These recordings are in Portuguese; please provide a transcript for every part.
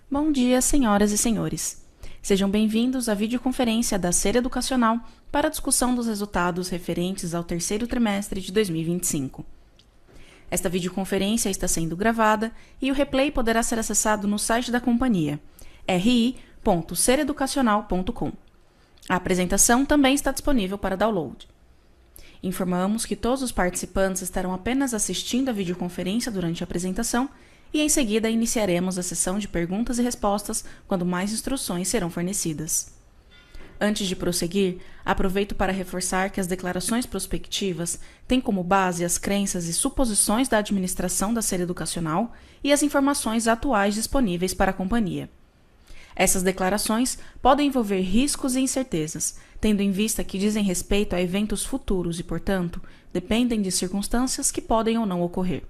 Bom dia, senhoras e senhores. Sejam bem-vindos à videoconferência da Ser Educacional para a discussão dos resultados referentes ao terceiro trimestre de 2025. Esta videoconferência está sendo gravada e o replay poderá ser acessado no site da companhia, ri.sereducacional.com. A apresentação também está disponível para download. Informamos que todos os participantes estarão apenas assistindo a videoconferência durante a apresentação e em seguida iniciaremos a sessão de perguntas e respostas quando mais instruções serão fornecidas. Antes de prosseguir, aproveito para reforçar que as declarações prospectivas têm como base as crenças e suposições da administração da Ser Educacional e as informações atuais disponíveis para a companhia. Essas declarações podem envolver riscos e incertezas, tendo em vista que dizem respeito a eventos futuros e, portanto, dependem de circunstâncias que podem ou não ocorrer.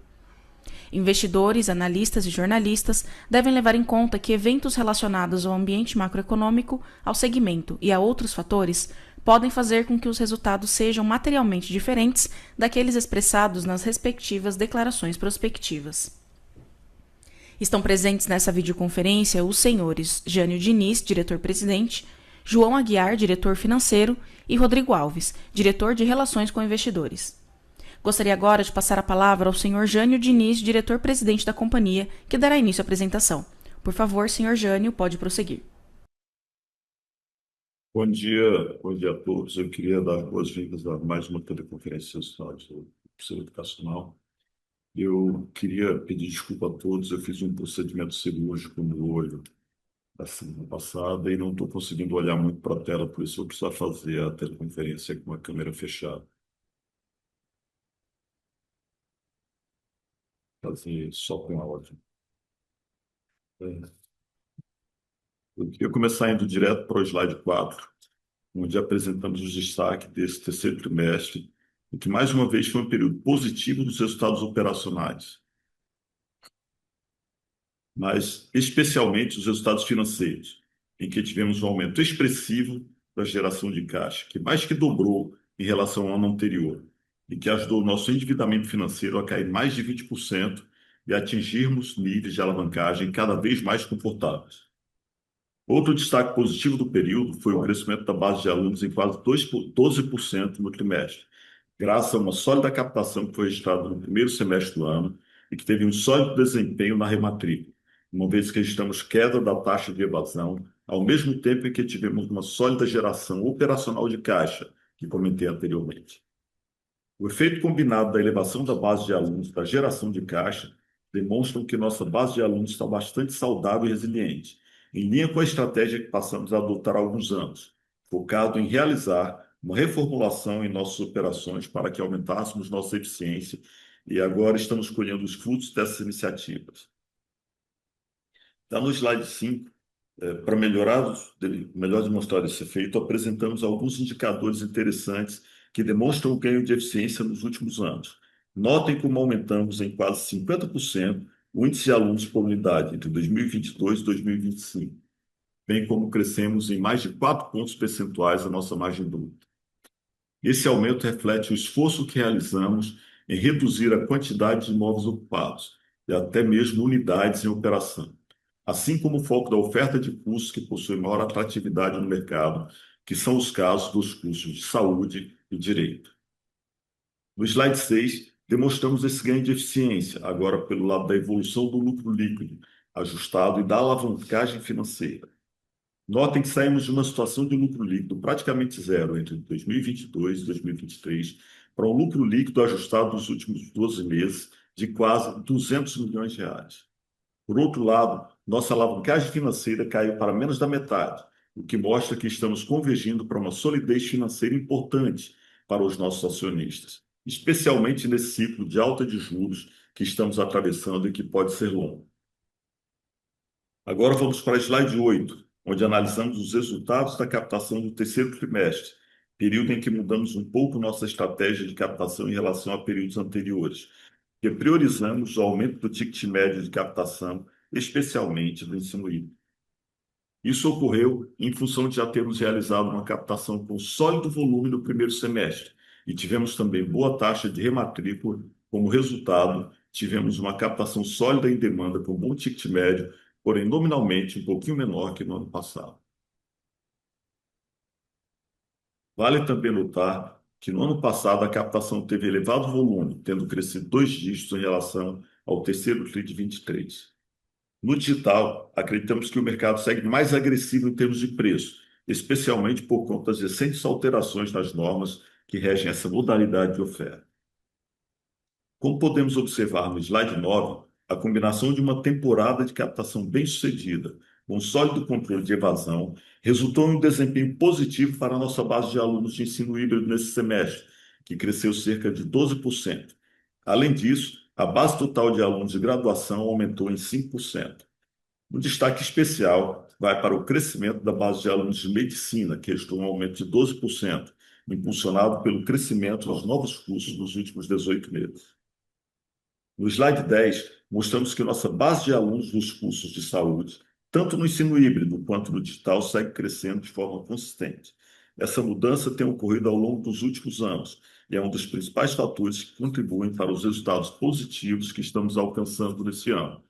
Investidores, analistas e jornalistas devem levar em conta que eventos relacionados ao ambiente macroeconômico, ao segmento e a outros fatores podem fazer com que os resultados sejam materialmente diferentes daqueles expressados nas respectivas declarações prospectivas. Estão presentes nessa videoconferência os senhores Jânio Diniz, diretor-presidente, João Aguiar, diretor financeiro, e Rodrigo Alves, diretor de Relações com Investidores. Gostaria agora de passar a palavra ao senhor Jânio Diniz, diretor-presidente da companhia, que dará início à apresentação. Por favor, senhor Jânio, pode prosseguir. Bom dia a todos. Eu queria dar boas-vindas a mais uma teleconferência nacional do Ser Educacional. Eu queria pedir desculpa a todos. Eu fiz um procedimento cirúrgico no olho da semana passada e não estou conseguindo olhar muito para a tela, por isso eu preciso fazer a teleconferência com a câmera fechada. Fazer só com áudio. Eu queria começar indo direto para o slide 4, onde apresentamos os destaques desse terceiro trimestre, e que mais uma vez foi um período positivo dos resultados operacionais, mas especialmente os resultados financeiros, em que tivemos um aumento expressivo da geração de caixa, que mais que dobrou em relação ao ano anterior, e que ajudou o nosso endividamento financeiro a cair mais de 20% e atingirmos níveis de alavancagem cada vez mais confortáveis. Outro destaque positivo do período foi o crescimento da base de alunos em quase 12% no trimestre, graças a uma sólida captação que foi registrada no primeiro semestre do ano e que teve um sólido desempenho na rematrícula, uma vez que registramos queda da taxa de evasão, ao mesmo tempo em que tivemos uma sólida geração operacional de caixa, que comentei anteriormente. O efeito combinado da elevação da base de alunos e da geração de caixa demonstram que nossa base de alunos está bastante saudável e resiliente, em linha com a estratégia que passamos a adotar há alguns anos, focado em realizar uma reformulação em nossas operações para que aumentássemos nossa eficiência, e agora estamos colhendo os frutos dessas iniciativas. Está no slide 5, para melhor demonstrar esse efeito, apresentamos alguns indicadores interessantes que demonstram o ganho de eficiência nos últimos anos. Notem como aumentamos em quase 50% o índice de alunos por unidade entre 2022 e 2025, bem como crescemos em mais de 4 pontos percentuais a nossa margem bruta. Esse aumento reflete o esforço que realizamos em reduzir a quantidade de imóveis ocupados e até mesmo unidades em operação, assim como o foco da oferta de cursos que possuem maior atratividade no mercado, que são os casos dos cursos de saúde e direito. No slide 6, demonstramos esse ganho de eficiência, agora pelo lado da evolução do lucro líquido, ajustado e da alavancagem financeira. Notem que saímos de uma situação de lucro líquido praticamente zero entre 2022 e 2023 para um lucro líquido ajustado nos últimos 12 meses de quase 200 milhões de reais. Por outro lado, nossa alavancagem financeira caiu para menos da metade, o que mostra que estamos convergindo para uma solidez financeira importante para os nossos acionistas, especialmente nesse ciclo de alta de juros que estamos atravessando e que pode ser longo. Agora vamos para o slide 8, onde analisamos os resultados da captação do terceiro trimestre, período em que mudamos um pouco nossa estratégia de captação em relação a períodos anteriores, que priorizamos o aumento do ticket médio de captação, especialmente do ensino híbrido. Isso ocorreu em função de já termos realizado uma captação com sólido volume no primeiro semestre e tivemos também boa taxa de rematrícula. Como resultado, tivemos uma captação sólida em demanda com bom ticket médio, porém nominalmente um pouquinho menor que no ano passado. Vale também notar que no ano passado a captação teve elevado volume, tendo crescido 2 dígitos em relação ao terceiro TRI de 23. No digital, acreditamos que o mercado segue mais agressivo em termos de preço, especialmente por conta das recentes alterações nas normas que regem essa modalidade de oferta. Como podemos observar no slide 9, a combinação de uma temporada de captação bem-sucedida com um sólido controle de evasão resultou em um desempenho positivo para a nossa base de alunos de ensino híbrido nesse semestre, que cresceu cerca de 12%. Além disso, a base total de alunos de graduação aumentou em 5%. Um destaque especial vai para o crescimento da base de alunos de medicina, que registrou um aumento de 12%, impulsionado pelo crescimento dos novos cursos nos últimos 18 meses. No slide 10, mostramos que nossa base de alunos dos cursos de saúde, tanto no ensino híbrido quanto no digital, segue crescendo de forma consistente. Essa mudança tem ocorrido ao longo dos últimos anos e é um dos principais fatores que contribuem para os resultados positivos que estamos alcançando nesse ano,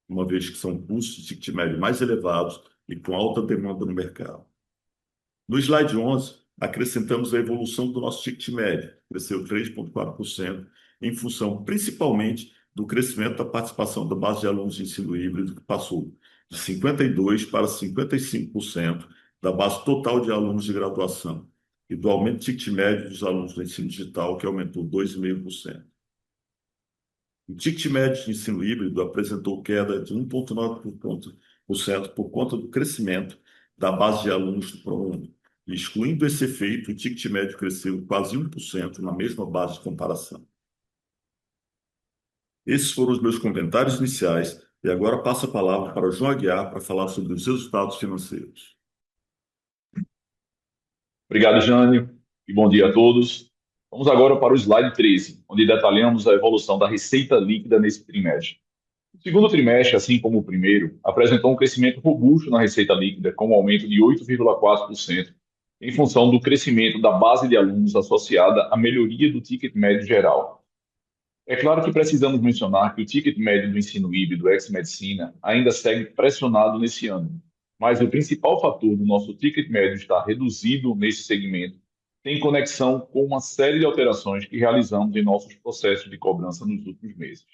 uma vez que são custos de ticket médio mais elevados e com alta demanda no mercado. No slide 11, acrescentamos a evolução do nosso ticket médio, que cresceu 3,4%, em função principalmente do crescimento da participação da base de alunos de ensino híbrido, que passou de 52% para 55% da base total de alunos de graduação, e do aumento do ticket médio dos alunos do ensino digital, que aumentou 2,5%. O ticket médio de ensino híbrido apresentou queda de 1,9% por conta do crescimento da base de alunos do ProUni. Excluindo esse efeito, o ticket médio cresceu quase 1% na mesma base de comparação. Esses foram os meus comentários iniciais e agora passo a palavra para o João Aguiar para falar sobre os resultados financeiros. Obrigado, Jânio, e bom dia a todos. Vamos agora para o slide 13, onde detalhamos a evolução da receita líquida nesse trimestre. O segundo trimestre, assim como o primeiro, apresentou um crescimento robusto na receita líquida, com um aumento de 8,4%, em função do crescimento da base de alunos associada à melhoria do ticket médio geral. É claro que precisamos mencionar que o ticket médio do ensino híbrido ex-medicina ainda segue pressionado nesse ano, mas o principal fator do nosso ticket médio estar reduzido nesse segmento tem conexão com uma série de alterações que realizamos em nossos processos de cobrança nos últimos meses.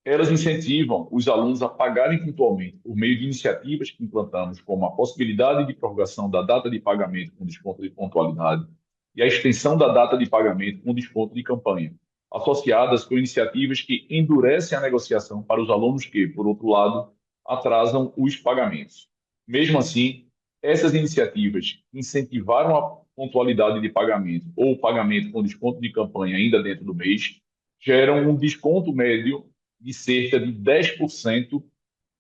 Elas incentivam os alunos a pagarem pontualmente por meio de iniciativas que implantamos, como a possibilidade de prorrogação da data de pagamento com desconto de pontualidade e a extensão da data de pagamento com desconto de campanha, associadas com iniciativas que endurecem a negociação para os alunos que, por outro lado, atrasam os pagamentos. Mesmo assim, essas iniciativas que incentivaram a pontualidade de pagamento ou o pagamento com desconto de campanha ainda dentro do mês, geram um desconto médio de cerca de 10%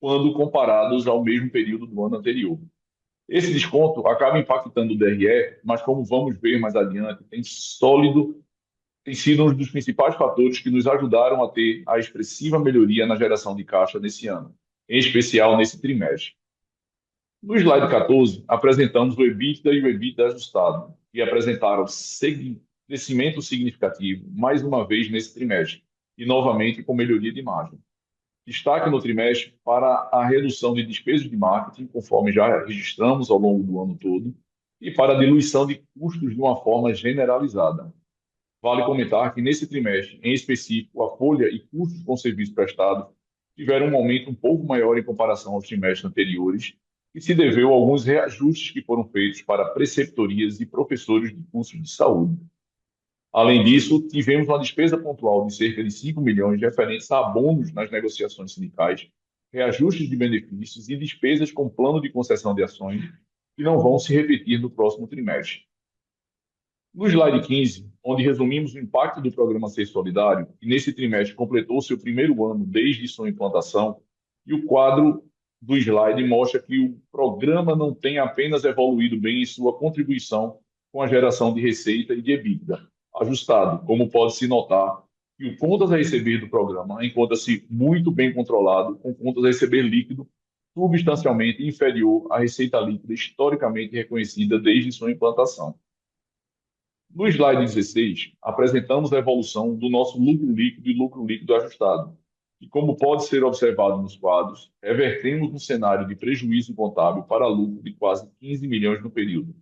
quando comparados ao mesmo período do ano anterior. Esse desconto acaba impactando o DRE, mas como vamos ver mais adiante, tem sido um dos principais fatores que nos ajudaram a ter a expressiva melhoria na geração de caixa nesse ano, em especial nesse trimestre. No slide 14, apresentamos o EBITDA e o EBITDA ajustado, que apresentaram crescimento significativo, mais uma vez nesse trimestre, e novamente com melhoria de margem. Destaque no trimestre para a redução de despesas de marketing, conforme já registramos ao longo do ano todo, e para a diluição de custos de uma forma generalizada. Vale comentar que nesse trimestre, em específico, a folha e custos com serviço prestado tiveram um aumento um pouco maior em comparação aos trimestres anteriores, e se deveu a alguns reajustes que foram feitos para preceptorias e professores de cursos de saúde. Além disso, tivemos uma despesa pontual de cerca de 5 milhões referentes a abonos nas negociações sindicais, reajustes de benefícios e despesas com plano de concessão de ações que não vão se repetir no próximo trimestre. No slide 15, onde resumimos o impacto do programa Ser Solidário, que nesse trimestre completou seu primeiro ano desde sua implantação, e o quadro do slide mostra que o programa não tem apenas evoluído bem em sua contribuição com a geração de receita e de EBITDA, ajustado, como pode-se notar, que o contas a receber do programa encontra-se muito bem controlado, com contas a receber líquido substancialmente inferior à receita líquida historicamente reconhecida desde sua implantação. No slide 16, apresentamos a evolução do nosso lucro líquido e lucro líquido ajustado, E como pode ser observado nos quadros, revertemos um cenário de prejuízo contábil para lucro de quase 15 milhões no período.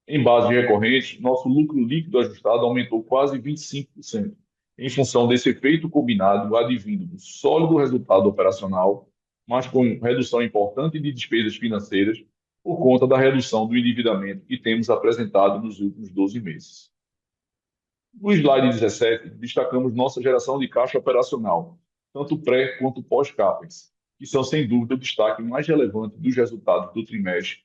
Em base recorrente, nosso lucro líquido ajustado aumentou quase 25%, em função desse efeito combinado advindo do sólido resultado operacional, mas com redução importante de despesas financeiras por conta da redução do endividamento que temos apresentado nos últimos 12 meses. No slide 17, destacamos nossa geração de caixa operacional, tanto pré quanto pós-CAPEX, que são, sem dúvida, o destaque mais relevante dos resultados do trimestre,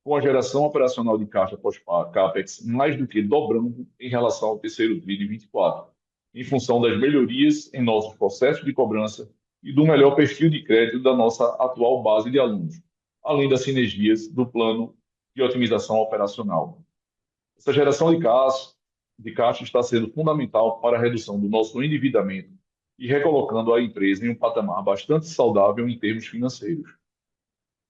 com a geração operacional de caixa pós-CAPEX mais do que dobrando em relação ao terceiro TRI de 24, em função das melhorias em nossos processos de cobrança e do melhor perfil de crédito da nossa atual base de alunos, além das sinergias do plano de otimização operacional. Essa geração de caixa está sendo fundamental para a redução do nosso endividamento e recolocando a empresa em um patamar bastante saudável em termos financeiros.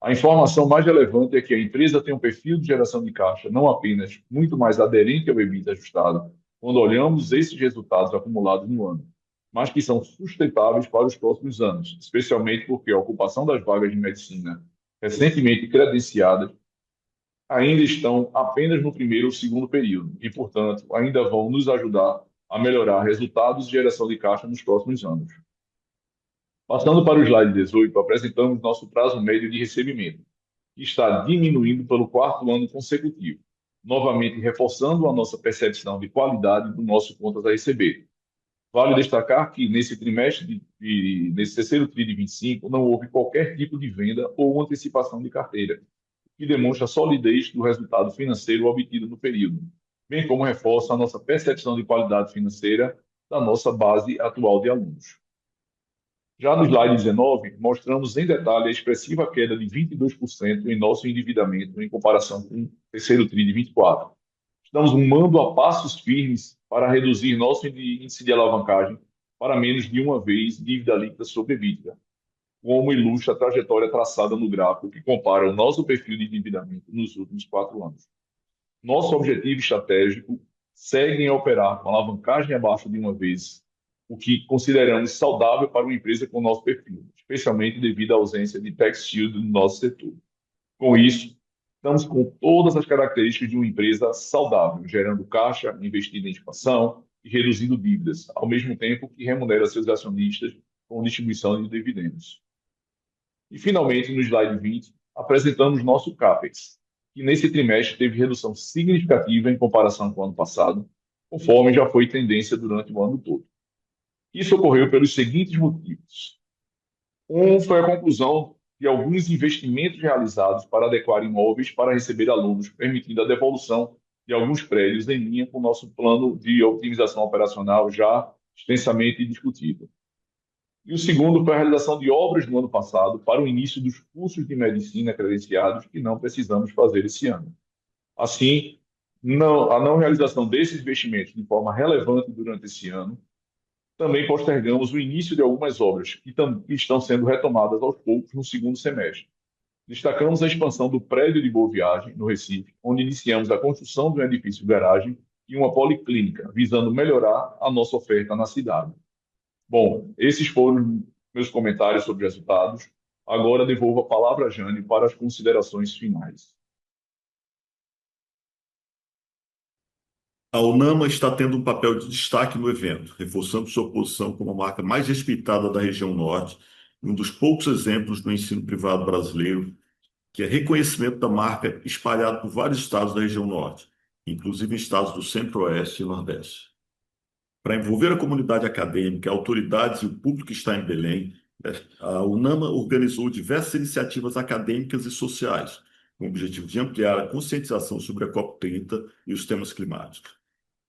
A informação mais relevante é que a empresa tem um perfil de geração de caixa não apenas muito mais aderente ao EBITDA ajustado, quando olhamos esses resultados acumulados no ano, mas que são sustentáveis para os próximos anos, especialmente porque a ocupação das vagas de medicina recentemente credenciadas ainda estão apenas no primeiro ou segundo período e, portanto, ainda vão nos ajudar a melhorar resultados de geração de caixa nos próximos anos. Passando para o slide 18, apresentamos nosso prazo médio de recebimento, que está diminuindo pelo quarto ano consecutivo, novamente reforçando a nossa percepção de qualidade do nosso contas a receber. Vale destacar que nesse nesse terceiro TRI de 25, não houve qualquer tipo de venda ou antecipação de carteira, que demonstra a solidez do resultado financeiro obtido no período, bem como reforça a nossa percepção de qualidade financeira da nossa base atual de alunos. Já no slide 19, mostramos em detalhe a expressiva queda de 22% em nosso endividamento em comparação com o terceiro TRI de 24. Estamos rumando a passos firmes para reduzir nosso índice de alavancagem para menos de uma vez dívida líquida sobre EBITDA, como ilustra a trajetória traçada no gráfico que compara o nosso perfil de endividamento nos últimos 4 anos. Nosso objetivo estratégico segue em operar com alavancagem abaixo de uma vez, o que consideramos saudável para uma empresa com nosso perfil, especialmente devido à ausência de tax shield no nosso setor. Com isso, estamos com todas as características de uma empresa saudável, gerando caixa, investindo em expansão e reduzindo dívidas, ao mesmo tempo que remunera seus acionistas com distribuição de dividendos. E, finalmente, no slide 20, apresentamos nosso CAPEX, que nesse trimestre teve redução significativa em comparação com o ano passado, conforme já foi tendência durante o ano todo. Isso ocorreu pelos seguintes motivos. Um foi a conclusão de alguns investimentos realizados para adequar imóveis para receber alunos, permitindo a devolução de alguns prédios em linha com o nosso plano de otimização operacional já extensamente discutido. E o segundo foi a realização de obras no ano passado para o início dos cursos de medicina credenciados que não precisamos fazer esse ano. Assim, a não realização desses investimentos de forma relevante durante esse ano, também postergamos o início de algumas obras que estão sendo retomadas aos poucos no segundo semestre. Destacamos a expansão do prédio de Boa Viagem, no Recife, onde iniciamos a construção de um edifício garagem e uma policlínica, visando melhorar a nossa oferta na cidade. Bom, esses foram meus comentários sobre os resultados. Agora devolvo a palavra a Jane para as considerações finais. A Unama está tendo um papel de destaque no evento, reforçando sua posição como a marca mais respeitada da região norte, e um dos poucos exemplos do ensino privado brasileiro, que é reconhecimento da marca espalhado por vários estados da região norte, inclusive em estados do Centro-Oeste e Nordeste. Para envolver a comunidade acadêmica, autoridades e o público que está em Belém, a Unama organizou diversas iniciativas acadêmicas e sociais, com o objetivo de ampliar a conscientização sobre a COP30 e os temas climáticos.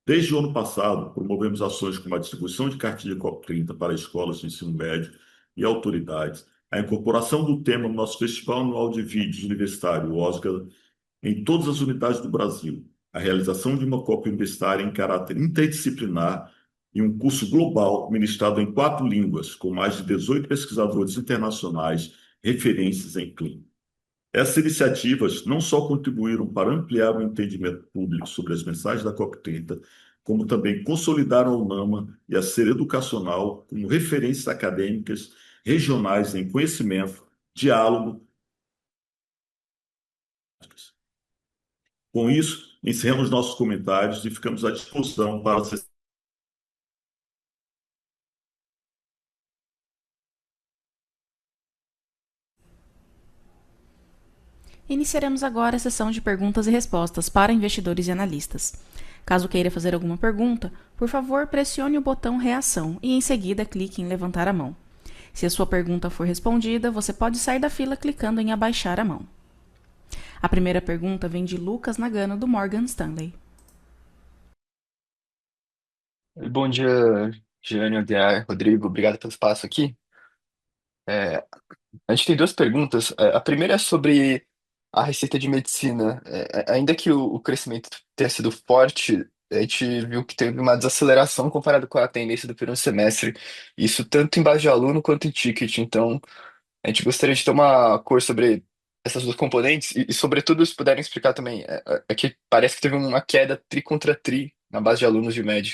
Desde o ano passado, promovemos ações como a distribuição de cartilha COP30 para escolas de ensino médio e autoridades, a incorporação do tema no nosso Festival Anual de Vídeos Universitário, OSCA, em todas as unidades do Brasil, a realização de uma COP universitária em caráter interdisciplinar e um curso global ministrado em 4 línguas, com mais de 18 pesquisadores internacionais referências em clima. Essas iniciativas não só contribuíram para ampliar o entendimento público sobre as mensagens da COP30, como também consolidaram a UNAMA e a Ser Educacional como referências acadêmicas regionais em conhecimento, diálogo. Com isso, encerramos nossos comentários e ficamos à disposição para a Iniciaremos agora a sessão de perguntas e respostas para investidores e analistas. Caso queira fazer alguma pergunta, por favor, pressione o botão Reação e em seguida clique em Levantar a mão. Se a sua pergunta for respondida, você pode sair da fila clicando em Abaixar a mão. A primeira pergunta vem de Lucas Nagano, do Morgan Stanley. Bom dia, Jânio, Aguiar, Rodrigo. Obrigado pelo espaço aqui. É, a gente tem duas perguntas. A primeira é sobre a receita de medicina. Ainda que o crescimento tenha sido forte, a gente viu que teve uma desaceleração comparado com a tendência do primeiro semestre. Isso tanto em base de aluno quanto em ticket. Então, a gente gostaria de ter uma cor sobre essas duas componentes e sobretudo, se puderem explicar também, é que parece que teve uma queda tri contra tri na base de alunos de média.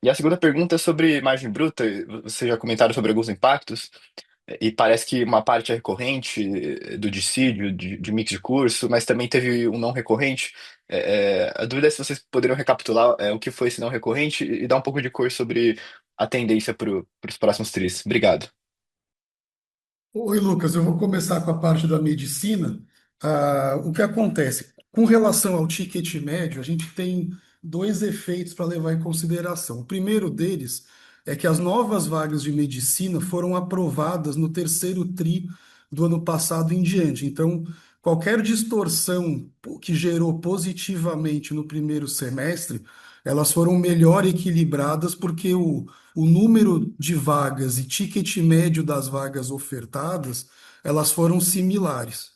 E a segunda pergunta é sobre margem bruta. Vocês já comentaram sobre alguns impactos, e parece que uma parte é recorrente do dissídio, de mix de curso, mas também teve um não recorrente. A dúvida é se vocês poderiam recapitular o que foi esse não recorrente e dar um pouco de cor sobre a tendência para os próximos trimestres. Obrigado. Oi, Lucas, eu vou começar com a parte da medicina. O que acontece? Com relação ao ticket médio, a gente tem dois efeitos para levar em consideração. O primeiro deles é que as novas vagas de medicina foram aprovadas no terceiro tri do ano passado em diante. Então, qualquer distorção que gerou positivamente no primeiro semestre, elas foram melhor equilibradas porque o número de vagas e ticket médio das vagas ofertadas, elas foram similares.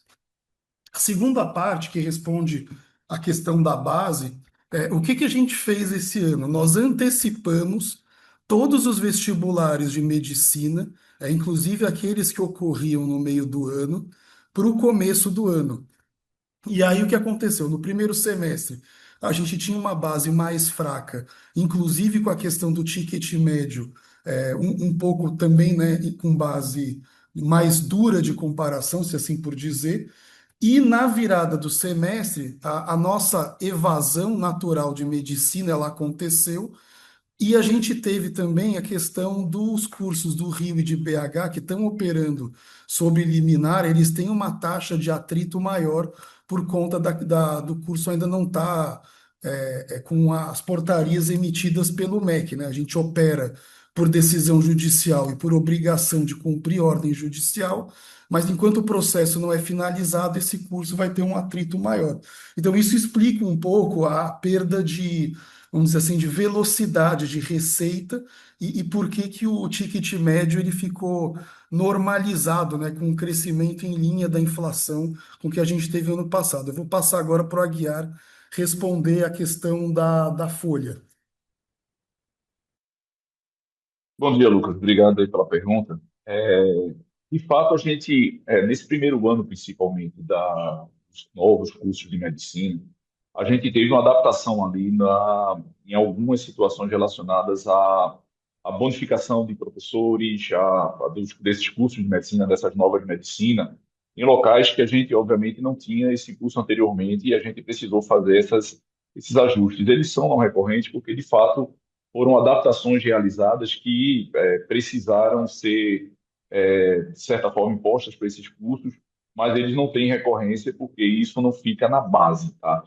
A segunda parte, que responde à questão da base, o que que a gente fez esse ano? Nós antecipamos todos os vestibulares de medicina, inclusive aqueles que ocorriam no meio do ano, para o começo do ano. E aí o que aconteceu? No primeiro semestre, a gente tinha uma base mais fraca, inclusive com a questão do ticket médio, um pouco também, né, com base mais dura de comparação, se assim por dizer. E na virada do semestre, a nossa evasão natural de medicina, ela aconteceu, e a gente teve também a questão dos cursos do Rio e de BH que estão operando sob liminar, eles têm uma taxa de atrito maior por conta do curso ainda não estar com as portarias emitidas pelo MEC, né? A gente opera por decisão judicial e por obrigação de cumprir ordem judicial, mas enquanto o processo não é finalizado, esse curso vai ter um atrito maior. Então, isso explica um pouco a perda de, vamos dizer assim, de velocidade de receita e por que que o ticket médio ele ficou normalizado, né, com um crescimento em linha da inflação com o que a gente teve ano passado. Eu vou passar agora para o Aguiar responder a questão da folha. Bom dia, Lucas. Obrigado aí pela pergunta. De fato, a gente, nesse primeiro ano, principalmente, dos novos cursos de medicina, a gente teve uma adaptação ali em algumas situações relacionadas à bonificação de professores, desses cursos de medicina, dessas novas de medicina, em locais que a gente, obviamente, não tinha esse curso anteriormente e a gente precisou fazer esses ajustes. Eles são não recorrentes porque, de fato, foram adaptações realizadas que precisaram ser de certa forma, impostas para esses cursos, mas eles não têm recorrência porque isso não fica na base, tá?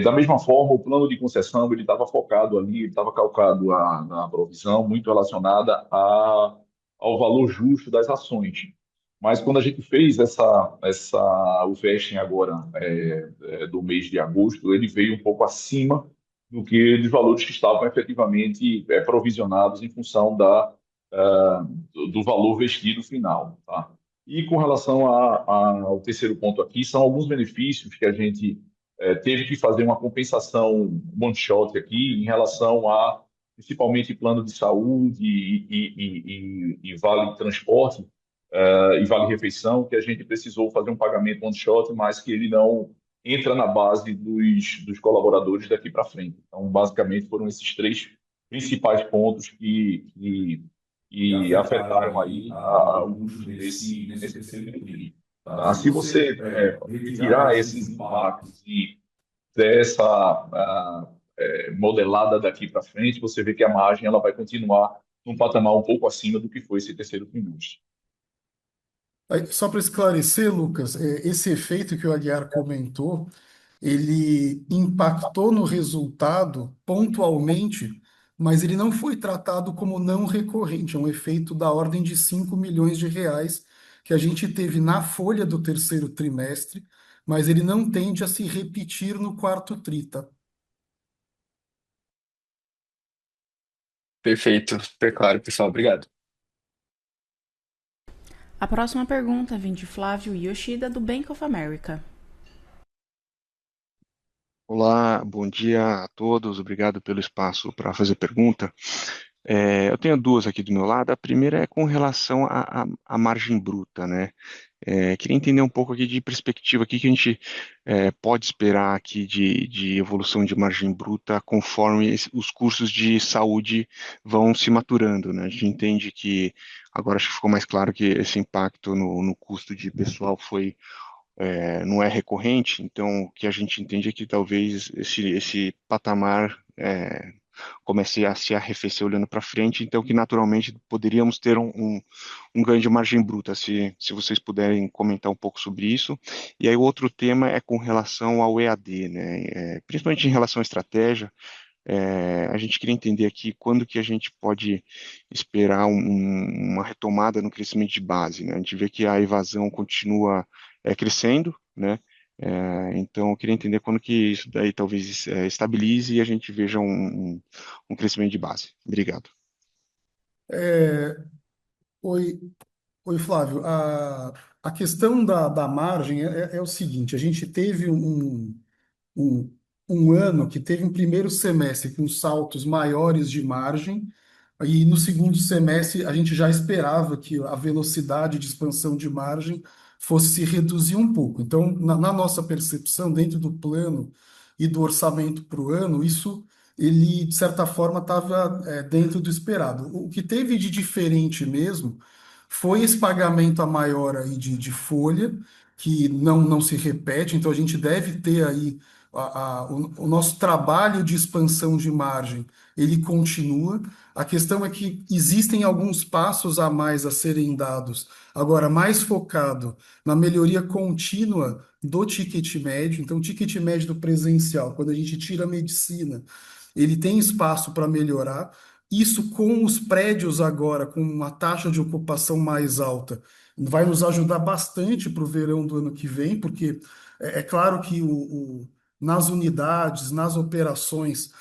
Da mesma forma, o plano de concessão ele estava focado ali, ele estava calcado na provisão muito relacionada ao valor justo das ações. Mas quando a gente fez o vesting agora do mês de agosto, ele veio um pouco acima dos valores que estavam efetivamente provisionados em função do valor vestido final, tá? E com relação ao terceiro ponto aqui, são alguns benefícios que a gente teve que fazer uma compensação one shot aqui em relação a principalmente plano de saúde e vale transporte e vale refeição, que a gente precisou fazer um pagamento one shot, mas que ele não entra na base dos colaboradores daqui para frente. Então, basicamente, foram esses três principais pontos que e afetaram aí o custo nesse terceiro TRI. Tá? Se você retirar esses impactos e der essa modelada daqui para frente, você vê que a margem ela vai continuar num patamar um pouco acima do que foi esse terceiro trimestre. Aí, só para esclarecer, Lucas, esse efeito que o Aguiar comentou, ele impactou no resultado pontualmente, mas ele não foi tratado como não recorrente. É um efeito da ordem de 5 milhões de reais que a gente teve na folha do terceiro trimestre, mas ele não tende a se repetir no quarto tri, tá? Perfeito, super claro, pessoal. Obrigado. A próxima pergunta vem de Flávio Yoshida, do Bank of America. Olá, bom dia a todos. Obrigado pelo espaço para fazer pergunta. Eu tenho duas aqui do meu lado. A primeira é com relação à margem bruta, né? Queria entender um pouco aqui de perspectiva, aqui que a gente pode esperar aqui de evolução de margem bruta conforme os cursos de saúde vão se maturando, né? A gente entende que agora acho que ficou mais claro que esse impacto no custo de pessoal não é recorrente, então o que a gente entende é que talvez esse patamar comece a se arrefecer olhando para frente, então que naturalmente poderíamos ter um ganho de margem bruta, se vocês puderem comentar um pouco sobre isso. E aí o outro tema é com relação ao EAD, né? Principalmente em relação à estratégia, a gente queria entender aqui quando que a gente pode esperar uma retomada no crescimento de base, né? A gente vê que a evasão continua crescendo, né? Então, eu queria entender quando que isso daí talvez estabilize e a gente veja um crescimento de base. Obrigado. É, oi, oi, Flávio. A questão da margem é o seguinte: a gente teve um, um ano que teve um primeiro semestre com saltos maiores de margem, e no segundo semestre a gente já esperava que a velocidade de expansão de margem fosse se reduzir um pouco. Então, na nossa percepção, dentro do plano e do orçamento para o ano, isso ele, de certa forma, estava dentro do esperado. O que teve de diferente mesmo foi esse pagamento a maior aí de folha, que não se repete, então a gente deve ter aí o nosso trabalho de expansão de margem, ele continua. A questão é que existem alguns passos a mais a serem dados, agora mais focado na melhoria contínua do ticket médio. Então, o ticket médio do presencial, quando a gente tira a medicina, ele tem espaço para melhorar. Isso com os prédios agora, com uma taxa de ocupação mais alta, vai nos ajudar bastante para o verão do ano que vem, porque é claro que nas unidades, nas operações,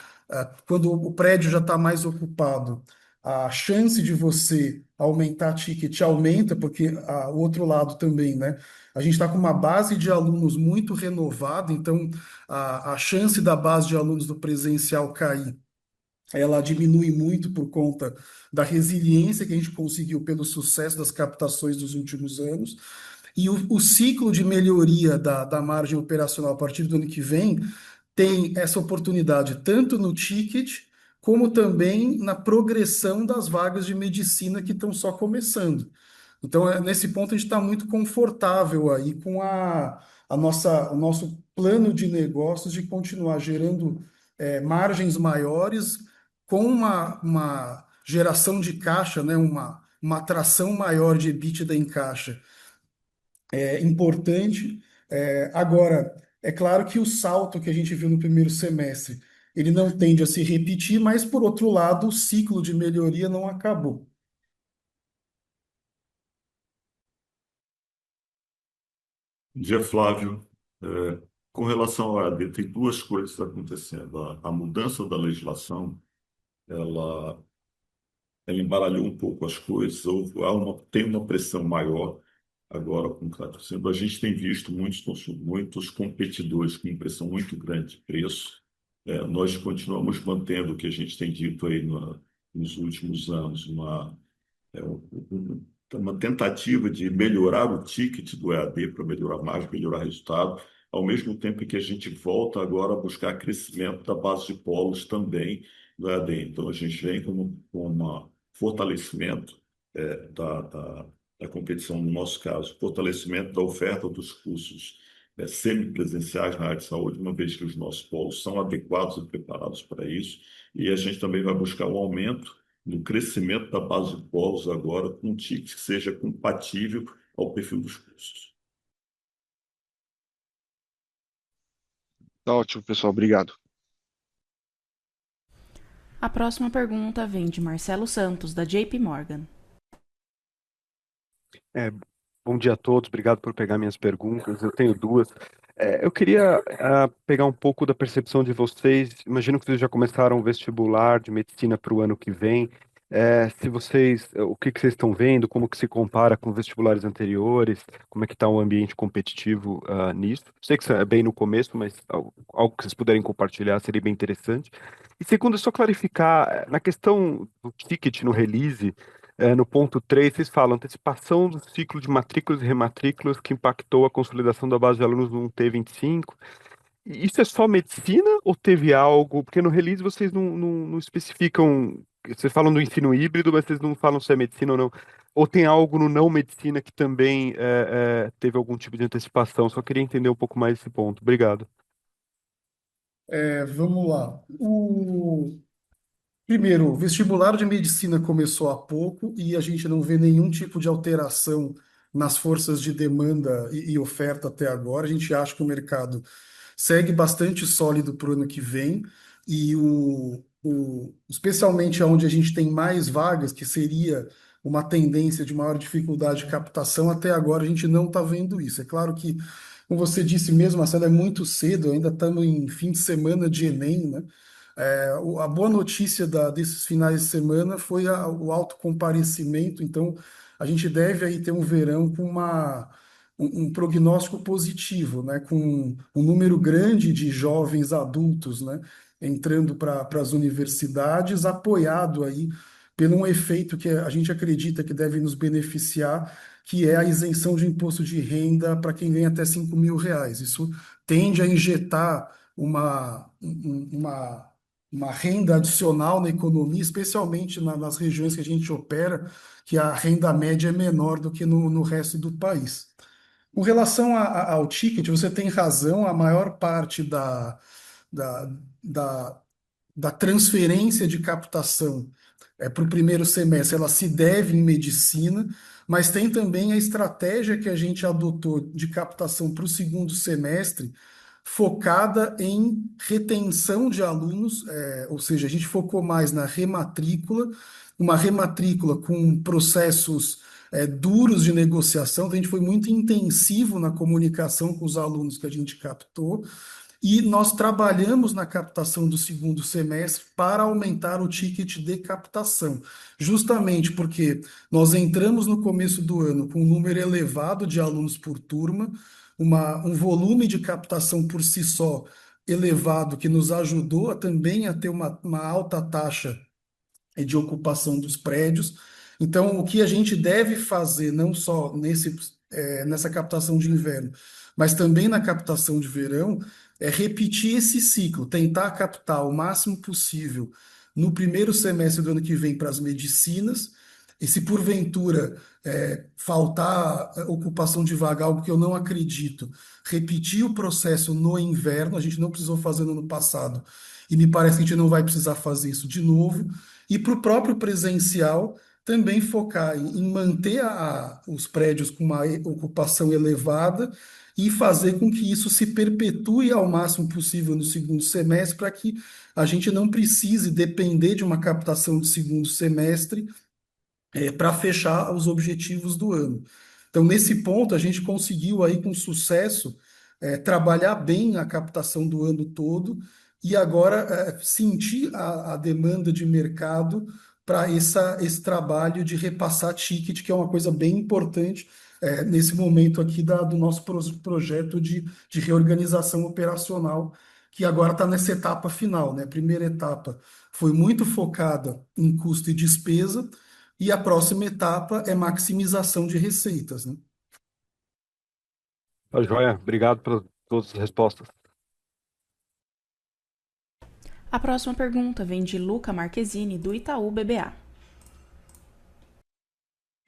quando o prédio já está mais ocupado, a chance de você aumentar ticket aumenta, porque o outro lado também, né? A gente está com uma base de alunos muito renovada, então a chance da base de alunos do presencial cair, ela diminui muito por conta da resiliência que a gente conseguiu pelo sucesso das captações dos últimos anos. E o ciclo de melhoria da margem operacional a partir do ano que vem tem essa oportunidade tanto no ticket, como também na progressão das vagas de medicina que estão só começando. Então, nesse ponto, a gente está muito confortável aí com o nosso plano de negócios de continuar gerando margens maiores com uma geração de caixa, né, uma atração maior de EBITDA em caixa importante. Agora, é claro que o salto que a gente viu no primeiro semestre, ele não tende a se repetir, mas, por outro lado, o ciclo de melhoria não acabou. Bom dia, Flávio. Com relação ao AD, tem duas coisas acontecendo. A mudança da legislação, ela, ela embaralhou um pouco as coisas, tem uma pressão maior agora com o patrocínio. A gente tem visto muitos competidores com pressão muito grande de preço. Nós continuamos mantendo o que a gente tem dito aí nos últimos anos, uma tentativa de melhorar o ticket do EAD para melhorar mais, melhorar resultado, ao mesmo tempo que a gente volta agora a buscar crescimento da base de polos também do EAD. Então, a gente vem com uma fortalecimento da competição, no nosso caso, fortalecimento da oferta dos cursos semipresenciais na área de saúde, uma vez que os nossos polos são adequados e preparados para isso, e a gente também vai buscar um aumento no crescimento da base de polos agora com um ticket que seja compatível ao perfil dos cursos. Tá ótimo, pessoal. Obrigado. A próxima pergunta vem de Marcelo Santos, da JP Morgan. Bom dia a todos, obrigado por pegar minhas perguntas. Eu tenho duas. Eu queria pegar um pouco da percepção de vocês. Imagino que vocês já começaram o vestibular de medicina para o ano que vem. Se vocês, o que que vocês estão vendo? Como que se compara com vestibulares anteriores? Como é que está o ambiente competitivo nisso? Sei que isso é bem no começo, mas algo que vocês puderem compartilhar seria bem interessante. E segundo, é só clarificar, na questão do ticket no release. No ponto 3, vocês falam antecipação do ciclo de matrículas e rematrículas que impactou a consolidação da base de alunos no T25. E isso é só medicina ou teve algo? Porque no release vocês não especificam, vocês falam do ensino híbrido, mas vocês não falam se é medicina ou não. Ou tem algo no não medicina que também teve algum tipo de antecipação? Só queria entender um pouco mais esse ponto. Obrigado. Vamos lá. Primeiro, o vestibular de medicina começou há pouco e a gente não vê nenhum tipo de alteração nas forças de demanda e oferta até agora. A gente acha que o mercado segue bastante sólido para o ano que vem e especialmente onde a gente tem mais vagas, que seria uma tendência de maior dificuldade de captação, até agora a gente não está vendo isso. É claro que, como você disse mesmo, Marcelo, é muito cedo, ainda estamos em fim de semana de Enem, né? A boa notícia desses finais de semana foi o alto comparecimento, então a gente deve aí ter um verão com um prognóstico positivo, né? Com um número grande de jovens adultos, né? Entrando para as universidades, apoiado aí por um efeito que a gente acredita que deve nos beneficiar, que é a isenção de imposto de renda para quem ganha até R$ 5.000. Isso tende a injetar uma renda adicional na economia, especialmente nas regiões que a gente opera, que a renda média é menor do que no resto do país. Com relação ao ticket, você tem razão, a maior parte da, da, da transferência de captação para o primeiro semestre, ela se deve em medicina, mas tem também a estratégia que a gente adotou de captação para o segundo semestre, focada em retenção de alunos, ou seja, a gente focou mais na rematrícula, uma rematrícula com processos duros de negociação, então a gente foi muito intensivo na comunicação com os alunos que a gente captou, e nós trabalhamos na captação do segundo semestre para aumentar o ticket de captação, justamente porque nós entramos no começo do ano com um número elevado de alunos por turma, um volume de captação por si só elevado, que nos ajudou também a ter uma alta taxa de ocupação dos prédios. Então, o que a gente deve fazer, não só nessa captação de inverno, mas também na captação de verão, é repetir esse ciclo, tentar captar o máximo possível no primeiro semestre do ano que vem para as medicinas, e se porventura faltar ocupação de vaga, algo que eu não acredito, repetir o processo no inverno, a gente não precisou fazer no ano passado, e me parece que a gente não vai precisar fazer isso de novo, e para o próprio presencial, também focar em manter os prédios com uma ocupação elevada e fazer com que isso se perpetue ao máximo possível no segundo semestre, para que a gente não precise depender de uma captação de segundo semestre para fechar os objetivos do ano. Então, nesse ponto, a gente conseguiu aí com sucesso trabalhar bem a captação do ano todo e agora sentir a demanda de mercado para esse trabalho de repassar ticket, que é uma coisa bem importante nesse momento aqui do nosso projeto de reorganização operacional, que agora está nessa etapa final, né? A primeira etapa foi muito focada em custo e despesa, e a próxima etapa é maximização de receitas, né? Tá joia, obrigado pelas todas as respostas. A próxima pergunta vem de Luca Marquezini, do Itaú BBA.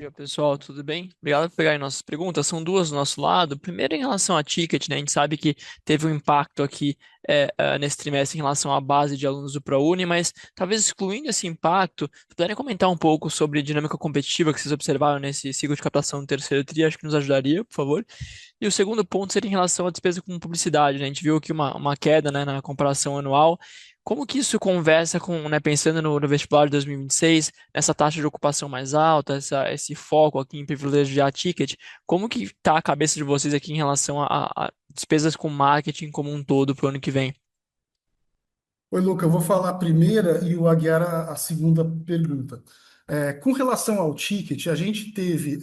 E aí, pessoal, tudo bem? Obrigado por pegarem nossas perguntas. São duas do nosso lado. Primeiro, em relação a ticket, né? A gente sabe que teve um impacto aqui nesse trimestre em relação à base de alunos do ProUni, mas talvez excluindo esse impacto, puderem comentar um pouco sobre a dinâmica competitiva que vocês observaram nesse ciclo de captação do terceiro tri, acho que nos ajudaria, por favor. E o segundo ponto seria em relação à despesa com publicidade, né? A gente viu aqui uma queda, né, na comparação anual. Como que isso conversa com, né, pensando no vestibular de 2026, nessa taxa de ocupação mais alta, esse foco aqui em privilegiar ticket, como que está a cabeça de vocês aqui em relação a despesas com marketing como um todo para o ano que vem? Oi, Luca, eu vou falar a primeira e o Aguiar a segunda pergunta. Com relação ao ticket, a gente teve,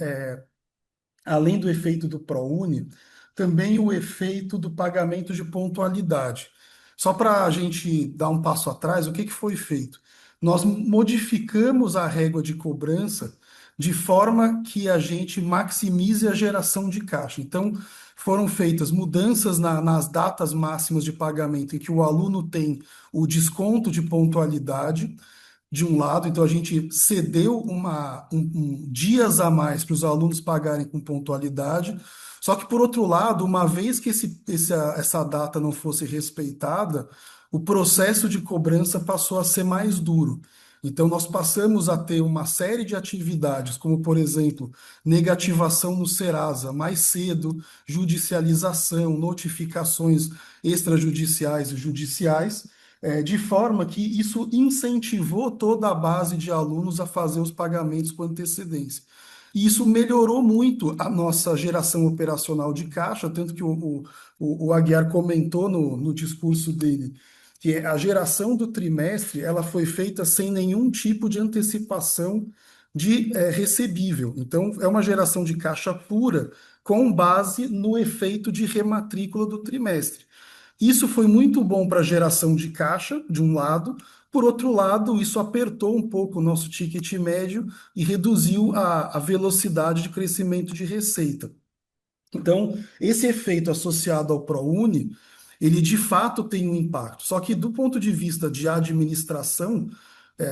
além do efeito do ProUni, também o efeito do pagamento de pontualidade. Só para a gente dar um passo atrás, o que que foi feito? Nós modificamos a régua de cobrança de forma que a gente maximize a geração de caixa. Então, foram feitas mudanças nas datas máximas de pagamento em que o aluno tem o desconto de pontualidade de um lado, então a gente cedeu dias a mais para os alunos pagarem com pontualidade. Só que, por outro lado, uma vez que essa data não fosse respeitada, o processo de cobrança passou a ser mais duro. Então, nós passamos a ter uma série de atividades, como, por exemplo, negativação no Serasa mais cedo, judicialização, notificações extrajudiciais e judiciais, de forma que isso incentivou toda a base de alunos a fazer os pagamentos com antecedência. E isso melhorou muito a nossa geração operacional de caixa, tanto que o Aguiar comentou no discurso dele que a geração do trimestre ela foi feita sem nenhum tipo de antecipação de recebível. Então, é uma geração de caixa pura com base no efeito de rematrícula do trimestre. Isso foi muito bom para a geração de caixa, de um lado. Por outro lado, isso apertou um pouco o nosso ticket médio e reduziu a velocidade de crescimento de receita. Então, esse efeito associado ao ProUni, ele de fato tem um impacto. Só que do ponto de vista de administração,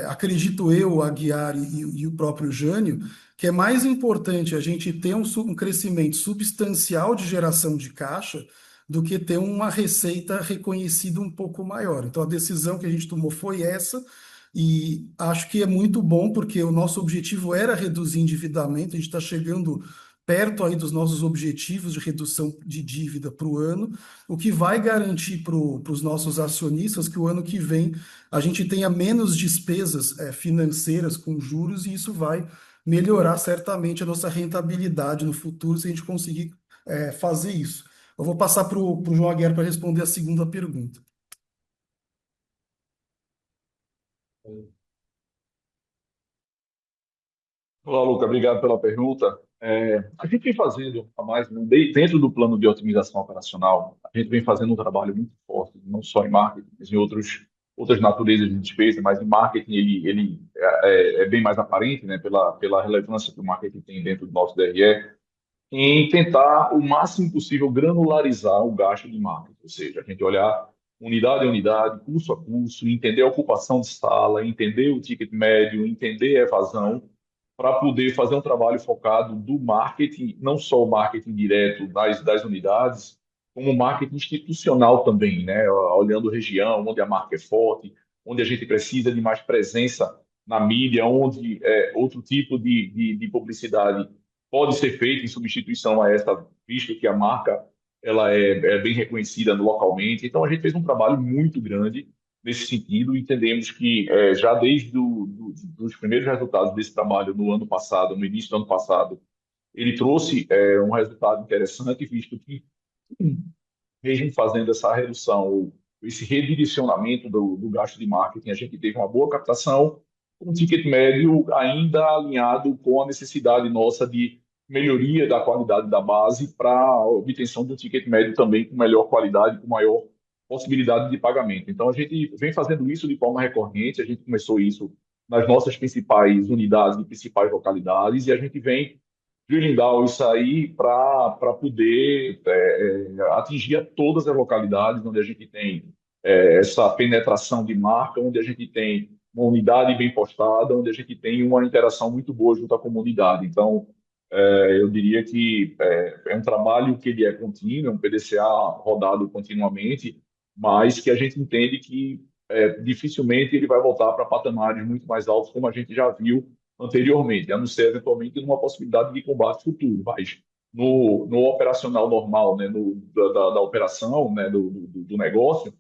acredito eu, a Aguiar e o próprio Jânio, que é mais importante a gente ter um crescimento substancial de geração de caixa do que ter uma receita reconhecida um pouco maior. Então, a decisão que a gente tomou foi essa, e acho que é muito bom, porque o nosso objetivo era reduzir endividamento, a gente está chegando perto aí dos nossos objetivos de redução de dívida para o ano, o que vai garantir para os nossos acionistas que o ano que vem a gente tenha menos despesas financeiras com juros, e isso vai melhorar certamente a nossa rentabilidade no futuro se a gente conseguir fazer isso. Eu vou passar para o João Aguiar para responder a segunda pergunta. Olá, Luca, obrigado pela pergunta. A gente vem fazendo, a mais dentro do plano de otimização operacional, a gente vem fazendo um trabalho muito forte, não só em marketing, mas em outras naturezas de despesa, mas em marketing ele é bem mais aparente, né, pela relevância que o marketing tem dentro do nosso DRE, em tentar o máximo possível granularizar o gasto de marketing, ou seja, a gente olhar unidade a unidade, curso a curso, entender a ocupação de sala, entender o ticket médio, entender a evasão, para poder fazer um trabalho focado do marketing, não só o marketing direto das unidades, como o marketing institucional também, né? Olhando região, onde a marca é forte, onde a gente precisa de mais presença na mídia, onde outro tipo de publicidade pode ser feita em substituição a essa, visto que a marca ela é bem reconhecida localmente. Então, a gente fez um trabalho muito grande nesse sentido. Entendemos que já desde os primeiros resultados desse trabalho no ano passado, no início do ano passado, ele trouxe um resultado interessante, visto que, mesmo fazendo essa redução, ou esse redirecionamento do gasto de marketing, a gente teve uma boa captação, um ticket médio ainda alinhado com a necessidade nossa de melhoria da qualidade da base para a obtenção de um ticket médio também com melhor qualidade, com maior possibilidade de pagamento. Então, a gente vem fazendo isso de forma recorrente, a gente começou isso nas nossas principais unidades e principais localidades, e a gente vem drilling down isso aí para poder atingir a todas as localidades onde a gente tem essa penetração de marca, onde a gente tem uma unidade bem postada, onde a gente tem uma interação muito boa junto à comunidade. Então, eu diria que é um trabalho que ele é contínuo, é um PDCA rodado continuamente, mas que a gente entende que dificilmente ele vai voltar para patamares muito mais altos, como a gente já viu anteriormente, a não ser eventualmente numa possibilidade de combate futuro, mas no operacional normal, né, da operação, né, do negócio,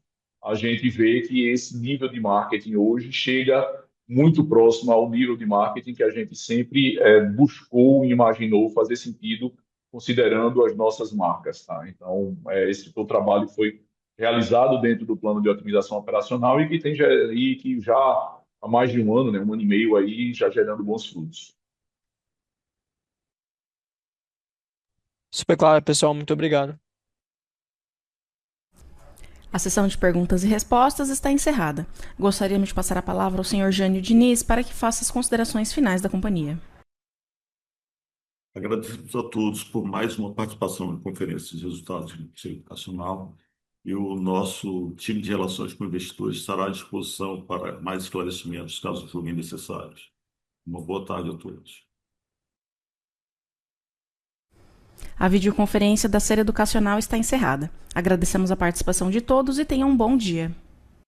a gente vê que esse nível de marketing hoje chega muito próximo ao nível de marketing que a gente sempre buscou e imaginou fazer sentido considerando as nossas marcas, tá? Então, esse foi o trabalho que foi realizado dentro do plano de otimização operacional e que já há mais de um ano, né, um ano e meio aí, já gerando bons frutos. Super claro, pessoal. Muito obrigado. A sessão de perguntas e respostas está encerrada. Gostaríamos de passar a palavra ao Sr. Jânio Diniz para que faça as considerações finais da companhia. Agradecemos a todos por mais uma participação na Conferência de Resultados de Ensino Educacional e o nosso time de relações com investidores estará à disposição para mais esclarecimentos, caso julguem necessários. Uma boa tarde a todos. A videoconferência da série educacional está encerrada. Agradecemos a participação de todos e tenham um bom dia.